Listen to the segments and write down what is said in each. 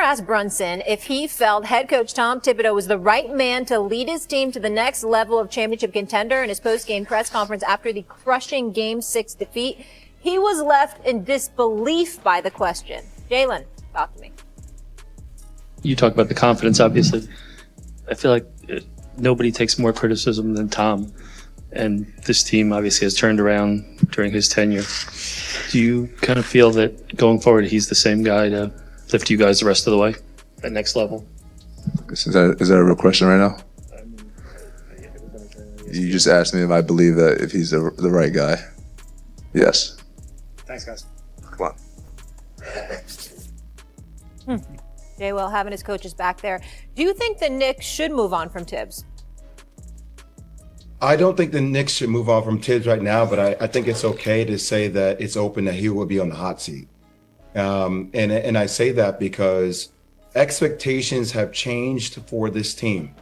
asked Brunson if he felt head coach Tom Thibodeau was the right man to lead his team to the next level of championship contender in his post-game press conference after the crushing Game 6 defeat. He was left in disbelief by the question. Jalen, talk to me. You talk about the confidence, obviously. I feel like nobody takes more criticism than Tom. And this team obviously has turned around during his tenure. Do you kind of feel that going forward, he's the same guy to lift you guys the rest of the way, that next level? Is that a real question right now? You just asked me if I believe that if he's the right guy. Yes. Thanks, guys. Come on. Jay Will having his coaches back there. Do you think the Knicks should move on from Tibbs? I don't think the Knicks should move on from Tibbs right now, but I think it's okay to say that it's open that he will be on the hot seat. And I say that because expectations have changed for this team.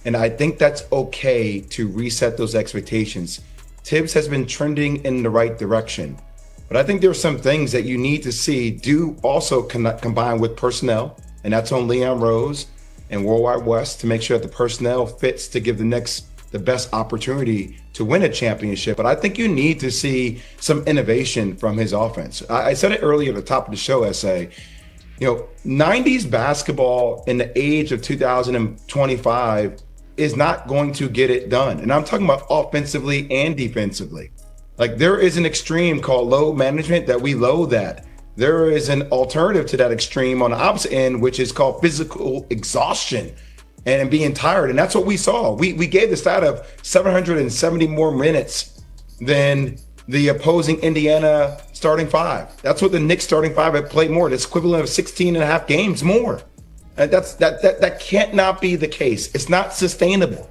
And I think that's okay to reset those expectations. Tibbs has been trending in the right direction, but I think there are some things that you need to see do also combine with personnel, and that's on Leon Rose and Worldwide West to make sure that the personnel fits to give the Knicks the best opportunity to win a championship. But I think you need to see some innovation from his offense. I said it earlier at the top of the show, S.A., 90s basketball in the age of 2025 is not going to get it done. And I'm talking about offensively and defensively. Like, there is an extreme called load management that we loathe at. There is an alternative to that extreme on the opposite end, which is called physical exhaustion and being tired. And that's what we saw. We gave the stat of 770 more minutes than the opposing Indiana starting five. That's what the Knicks starting five had played more. That's equivalent of 16 and a half games more. And that can't not be the case. It's not sustainable.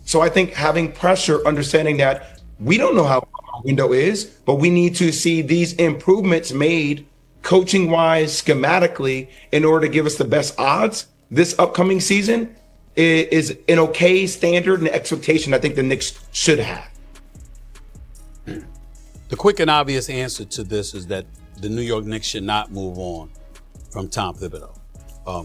So I think having pressure, understanding that we don't know how our window is, but we need to see these improvements made coaching wise, schematically, in order to give us the best odds this upcoming season is an okay standard and expectation I think the Knicks should have. The quick and obvious answer to this is that the New York Knicks should not move on from Tom Thibodeau.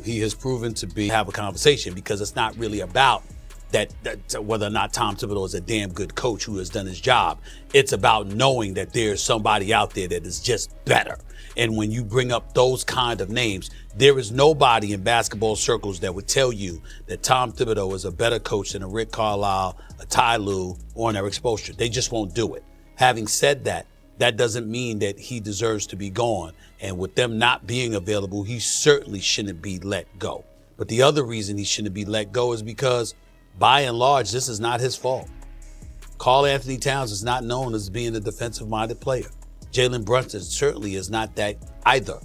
He has proven to have a conversation because it's not really about that whether or not Tom Thibodeau is a damn good coach who has done his job. It's about knowing that there's somebody out there that is just better. And when you bring up those kind of names, there is nobody in basketball circles that would tell you that Tom Thibodeau is a better coach than a Rick Carlisle, a Ty Lue, or an Eric Spoelstra. They just won't do it. Having said that, that doesn't mean that he deserves to be gone. And with them not being available, he certainly shouldn't be let go. But the other reason he shouldn't be let go is because, by and large, this is not his fault. Karl Anthony Towns is not known as being a defensive-minded player. Jalen Brunson certainly is not that either.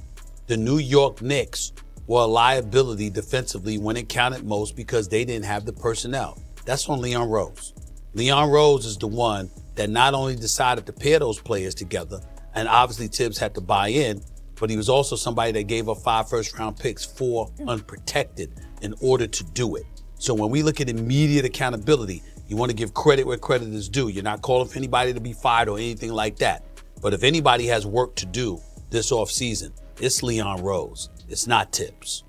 The New York Knicks were a liability defensively when it counted most because they didn't have the personnel. That's on Leon Rose. Leon Rose is the one that not only decided to pair those players together, and obviously Tibbs had to buy in, but he was also somebody that gave up 5 first-round picks, 4 unprotected, in order to do it. So when we look at immediate accountability, you want to give credit where credit is due. You're not calling for anybody to be fired or anything like that. But if anybody has work to do this offseason, it's Leon Rose. It's not Tibbs.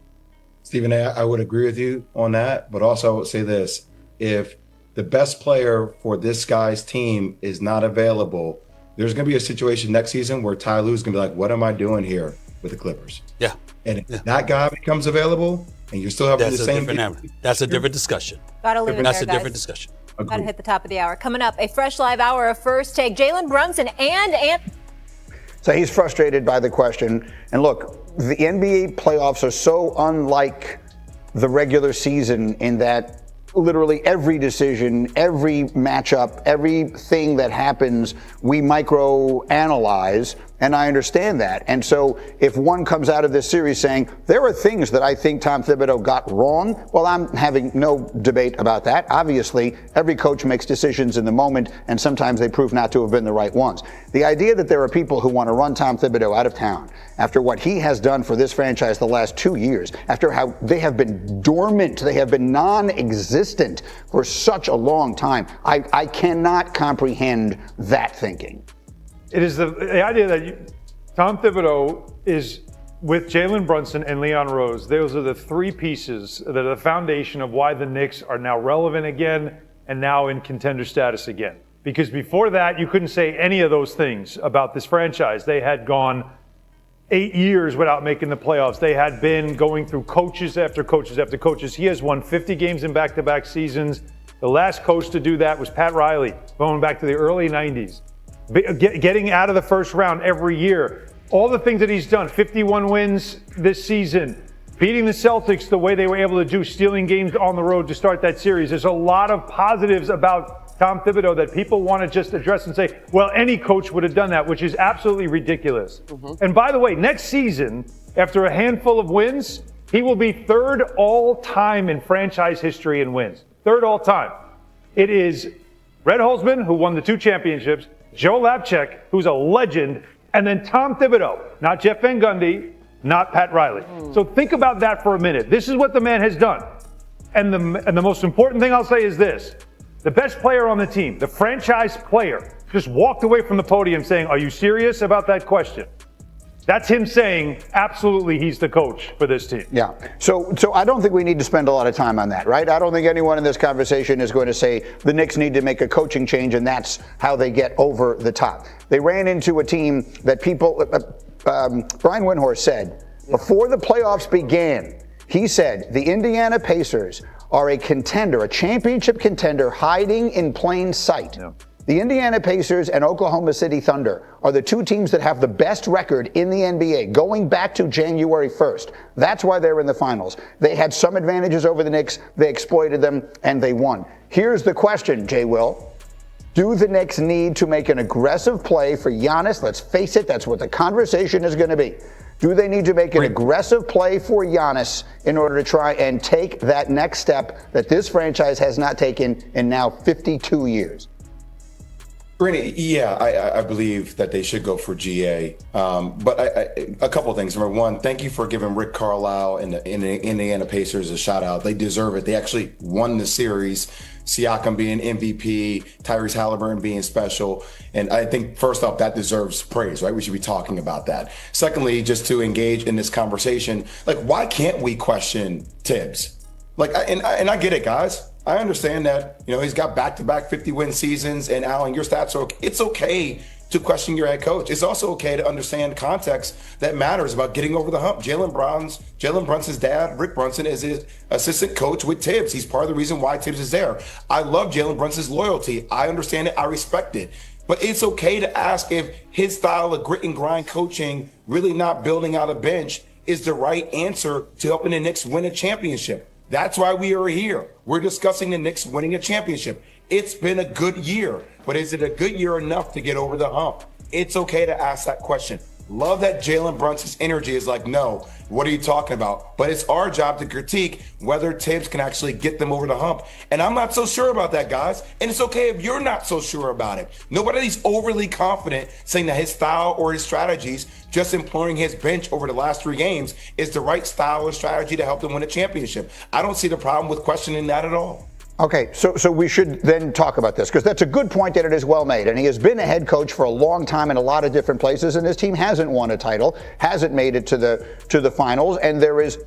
Stephen A., I would agree with you on that, but also I would say this. If the best player for this guy's team is not available, there's going to be a situation next season where Ty Lue's going to be like, what am I doing here with the Clippers? Yeah. And if that guy becomes available and you're still having the same... That's a different discussion. Gotta leave it That's there, a different guys. discussion. Gotta hit the top of the hour. Coming up, a fresh live hour of First Take. Jalen Brunson and So he's frustrated by the question. And look, the NBA playoffs are so unlike the regular season in that literally every decision, every matchup, everything that happens, we micro-analyze, and I understand that. And so if one comes out of this series saying, there are things that I think Tom Thibodeau got wrong, well, I'm having no debate about that. Obviously, every coach makes decisions in the moment, and sometimes they prove not to have been the right ones. The idea that there are people who want to run Tom Thibodeau out of town after what he has done for this franchise the last 2 years, after how they have been dormant, they have been non-existent for such a long time, I cannot comprehend that thinking. It is the idea that Tom Thibodeau is with Jalen Brunson and Leon Rose, those are the three pieces that are the foundation of why the Knicks are now relevant again and now in contender status again. Because before that, you couldn't say any of those things about this franchise. They had gone 8 years without making the playoffs. They had been going through coaches after coaches after coaches. He has won 50 games in back-to-back seasons. The last coach to do that was Pat Riley, going back to the early 90s. Getting out of the first round every year. All the things that he's done, 51 wins this season, beating the Celtics the way they were able to do, stealing games on the road to start that series. There's a lot of positives about Tom Thibodeau that people want to just address and say, well, any coach would have done that, which is absolutely ridiculous. And by the way, next season, after a handful of wins, he will be third all time in franchise history in wins. Third all time. It is Red Holzman, who won the 2 championships, Joe Lapchek, who's a legend, and then Tom Thibodeau, not Jeff Van Gundy, not Pat Riley. So think about that for a minute. This is what the man has done. And the most important thing I'll say is this. The best player on the team, the franchise player, just walked away from the podium saying, are you serious about that question? That's him saying, absolutely, he's the coach for this team. Yeah. So I don't think we need to spend a lot of time on that, right? I don't think anyone in this conversation is going to say the Knicks need to make a coaching change and that's how they get over the top. They ran into a team that people, Brian Windhorst said, before the playoffs began, he said the Indiana Pacers are a contender, a championship contender hiding in plain sight. Yeah. The Indiana Pacers and Oklahoma City Thunder are the 2 teams that have the best record in the NBA going back to January 1st. That's why they're in the finals. They had some advantages over the Knicks. They exploited them and they won. Here's the question, Jay Will. Do the Knicks need to make an aggressive play for Giannis? Let's face it, that's what the conversation is going to be. Do they need to make an aggressive play for Giannis in order to try and take that next step that this franchise has not taken in now 52 years? Brittany, yeah, I believe that they should go for GA. But a couple of things. Number one, thank you for giving Rick Carlisle and the Indiana Pacers a shout out. They deserve it. They actually won the series. Siakam being MVP, Tyrese Halliburton being special. And I think, first off, that deserves praise, right? We should be talking about that. Secondly, just to engage in this conversation, like, why can't we question Tibbs? Like, and I get it, guys. I understand that, he's got back-to-back 50-win seasons, and Alan, your stats are okay. It's okay to question your head coach. It's also okay to understand context that matters about getting over the hump. Jalen Brunson's dad, Rick Brunson, is his assistant coach with Tibbs. He's part of the reason why Tibbs is there. I love Jalen Brunson's loyalty. I understand it. I respect it. But it's okay to ask if his style of grit and grind coaching, really not building out a bench, is the right answer to helping the Knicks win a championship. That's why we are here. We're discussing the Knicks winning a championship. It's been a good year, but is it a good year enough to get over the hump? It's okay to ask that question. Love that Jalen Brunson's energy is like, no, what are you talking about? But it's our job to critique whether Tibbs can actually get them over the hump. And I'm not so sure about that, guys. And it's okay if you're not so sure about it. Nobody's overly confident saying that his style or his strategies, just employing his bench over the last 3 games, is the right style or strategy to help them win a championship. I don't see the problem with questioning that at all. Okay, so we should then talk about this, because that's a good point and it is well made. And he has been a head coach for a long time in a lot of different places, and his team hasn't won a title, hasn't made it to the finals, and there is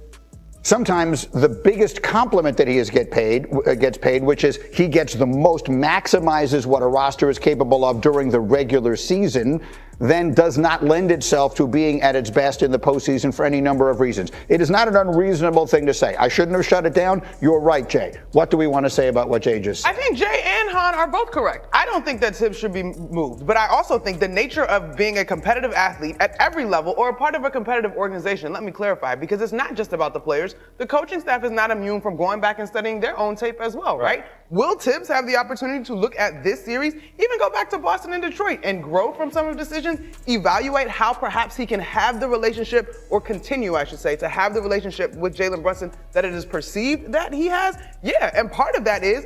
sometimes the biggest compliment that he gets paid, which is he gets the most, maximizes what a roster is capable of during the regular season, then does not lend itself to being at its best in the postseason for any number of reasons. It is not an unreasonable thing to say. I shouldn't have shut it down. You're right, Jay. What do we want to say about what Jay just said? I think Jay and Han are both correct. I don't think that Tibbs should be moved, but I also think the nature of being a competitive athlete at every level or a part of a competitive organization, let me clarify, because it's not just about the players. The coaching staff is not immune from going back and studying their own tape as well, right? Will Tibbs have the opportunity to look at this series, even go back to Boston and Detroit and grow from some of the decisions, evaluate how perhaps he can have the relationship, or continue, I should say, to have the relationship with Jalen Brunson that it is perceived that he has? Yeah, and part of that is,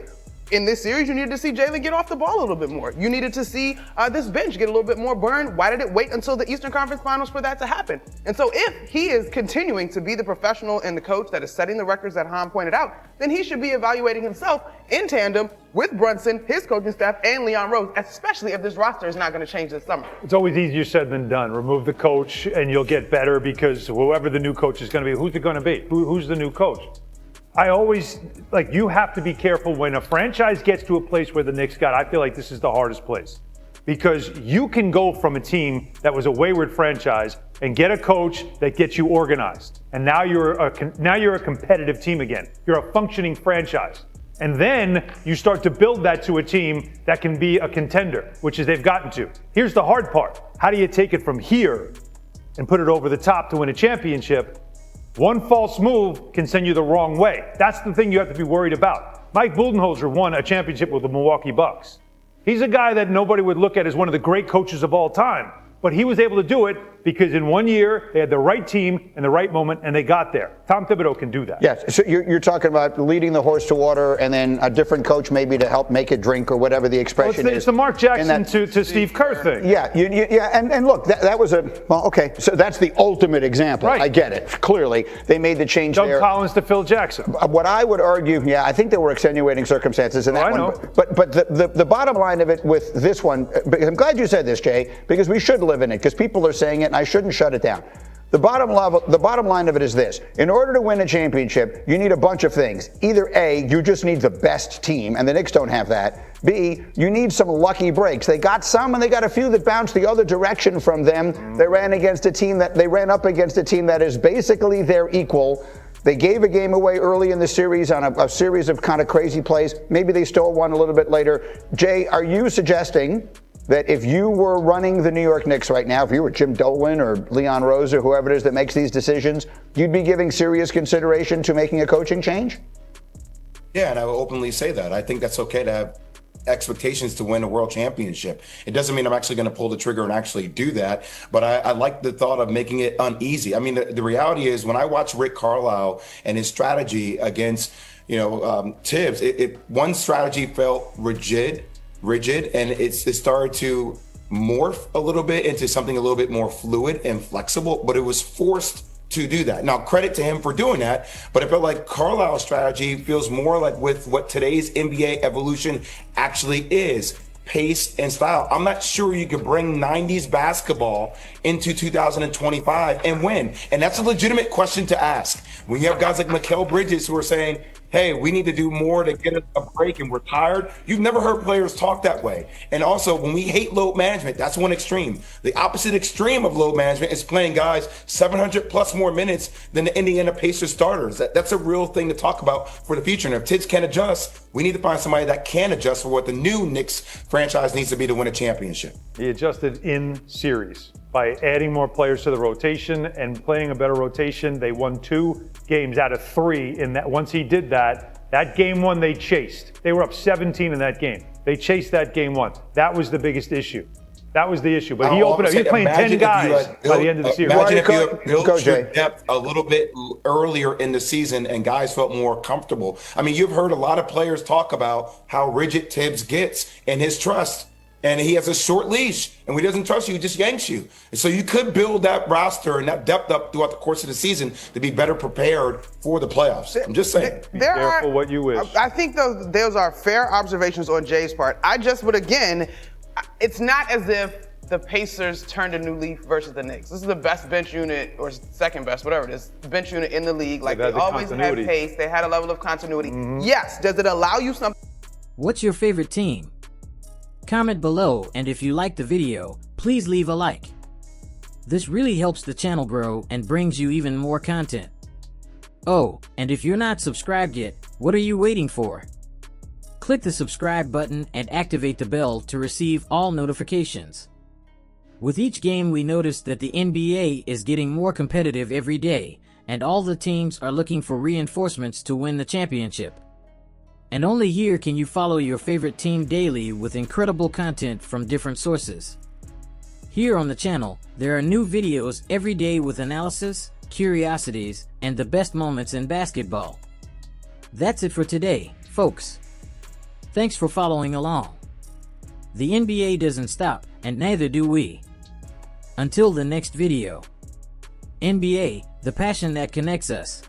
In this series, you needed to see Jalen get off the ball a little bit more. You needed to see this bench get a little bit more burned. Why did it wait until the Eastern Conference Finals for that to happen? And so if he is continuing to be the professional and the coach that is setting the records that Han pointed out, then he should be evaluating himself in tandem with Brunson, his coaching staff, and Leon Rose, especially if this roster is not going to change this summer. It's always easier said than done. Remove the coach and you'll get better, because whoever the new coach is going to be, who's it going to be? Who's the new coach? I always, you have to be careful when a franchise gets to a place where the Knicks got. I feel like this is the hardest place, because you can go from a team that was a wayward franchise and get a coach that gets you organized. And now you're a competitive team again. You're a functioning franchise. And then you start to build that to a team that can be a contender, which is they've gotten to. Here's the hard part. How do you take it from here and put it over the top to win a championship? One false move can send you the wrong way. That's the thing you have to be worried about. Mike Budenholzer won a championship with the Milwaukee Bucks. He's a guy that nobody would look at as one of the great coaches of all time. But he was able to do it because in 1 year, they had the right team in the right moment, and they got there. Tom Thibodeau can do that. Yes, so you're talking about leading the horse to water and then a different coach maybe to help make it drink, or whatever the expression is. It's the Mark Jackson to Steve Kerr thing. Yeah, and look, that was okay, so that's the ultimate example. Right. I get it. Clearly, they made the change there. Doug Collins to Phil Jackson. What I would argue, I think there were extenuating circumstances in that one. Know. But the bottom line of it with this one, because I'm glad you said this, Jay, because we should live in it, because people are saying it, and I shouldn't shut it down. The bottom line of it is this. In order to win a championship, you need a bunch of things. Either A, you just need the best team, and the Knicks don't have that. B, you need some lucky breaks. They got some, and they got a few that bounced the other direction from them. They ran up against a team that is basically their equal. They gave a game away early in the series on a series of kind of crazy plays. Maybe they stole one a little bit later. Jay, are you suggesting that if you were running the New York Knicks right now, if you were Jim Dolan or Leon Rose or whoever it is that makes these decisions, you'd be giving serious consideration to making a coaching change? Yeah, and I will openly say that. I think that's okay to have expectations to win a world championship. It doesn't mean I'm actually going to pull the trigger and actually do that, but I like the thought of making it uneasy. I mean, the reality is when I watch Rick Carlisle and his strategy against, Tibbs, one strategy felt rigid, and it started to morph a little bit into something a little bit more fluid and flexible, but it was forced to do that. Now, credit to him for doing that, but it felt like Carlisle's strategy feels more like with what today's NBA evolution actually is. Pace and style. I'm not sure you could bring 90s basketball into 2025 and win. And that's a legitimate question to ask. When you have guys like Mikal Bridges who are saying, hey, we need to do more to get us a break and we're tired. You've never heard players talk that way. And also, when we hate load management, that's one extreme. The opposite extreme of load management is playing guys 700 plus more minutes than the Indiana Pacers starters. That's a real thing to talk about for the future. And if Tibbs can't adjust, we need to find somebody that can adjust for what the new Knicks franchise needs to be to win a championship. He adjusted in series by adding more players to the rotation and playing a better rotation. They won 2 games out of 3 in that. Once he did that game 1 they chased. They were up 17 in that game. They chased that game 1. That was the biggest issue. That was the issue. But he opened up. He was playing 10 guys by the end of the series. Imagine if you had built your depth a little bit earlier in the season and guys felt more comfortable. I mean, you've heard a lot of players talk about how rigid Tibbs gets and his trust. And he has a short leash, and when he doesn't trust you, he just yanks you. And so you could build that roster and that depth up throughout the course of the season to be better prepared for the playoffs. I'm just saying. Be careful what you wish. I think those are fair observations on Jay's part. I just would, again, it's not as if the Pacers turned a new leaf versus the Knicks. This is the best bench unit, or second best, whatever it is, bench unit in the league. Like, they always had pace. They had a level of continuity. Mm-hmm. Yes. Does it allow you something? What's your favorite team? Comment below, and if you like the video, please leave a like. This really helps the channel grow and brings you even more content. Oh, and if you're not subscribed yet, what are you waiting for? Click the subscribe button and activate the bell to receive all notifications. With each game, we notice that the NBA is getting more competitive every day, and all the teams are looking for reinforcements to win the championship. And only here can you follow your favorite team daily with incredible content from different sources. Here on the channel, there are new videos every day with analysis, curiosities, and the best moments in basketball. That's it for today, folks. Thanks for following along. The NBA doesn't stop, and neither do we. Until the next video. NBA, the passion that connects us.